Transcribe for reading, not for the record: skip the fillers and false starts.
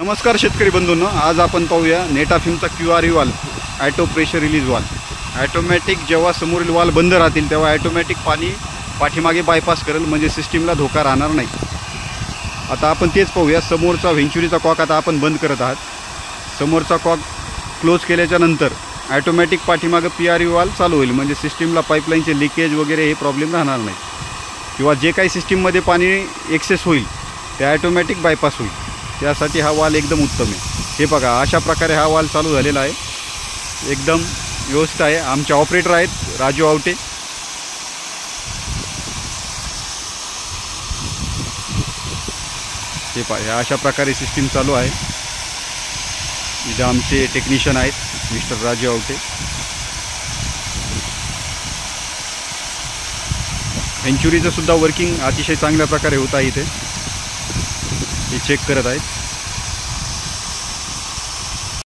नमस्कार शेतकरी बंधूंनो, आज आपण पाहूया नेटाफिमचा QRE valve, auto pressure release valve. Automatic जेव्हा समोरील वाल्व बंद राहतील तेव्हा ॲटोमॅटिक पाणी पाठीमागे बायपास करेल, म्हणजे सिस्टीमला धोका राहणार नाही. आता आपण तेच पाहूया. समोरचा व्हेंचुरीचा कॉक आता आपण बंद करत आहात. समोरचा कॉक क्लोज केल्याच्या नंतर ॲटोमॅटिक पाठीमागे PRE वाल्व चालू होईल, म्हणजे सिस्टीमला पाईपलाईनचे लिकेज वगैरे हे प्रॉब्लेम राहणार नाही, किंवा जे काही सिस्टीममध्ये पाणी एक्सेस होईल ते ॲटोमॅटिक बायपास होईल. त्यासाठी हा वाल्व एकदम उत्तम आहे. हे बघा, अशा प्रकारे हा वाल्व चालू झालेला आहे, एकदम व्यवस्थित आहे. आमचे ऑपरेटर आहेत राजू आवटे. हे पहा, अशा प्रकारे सिस्टीम चालू आहे. इथं आमचे टेक्निशियन आहेत मिस्टर राजू आवटे. व्हेंचुरीचं सुद्धा वर्किंग अतिशय चांगल्या प्रकारे होत आहे. इथे हे चेक करत आहेत.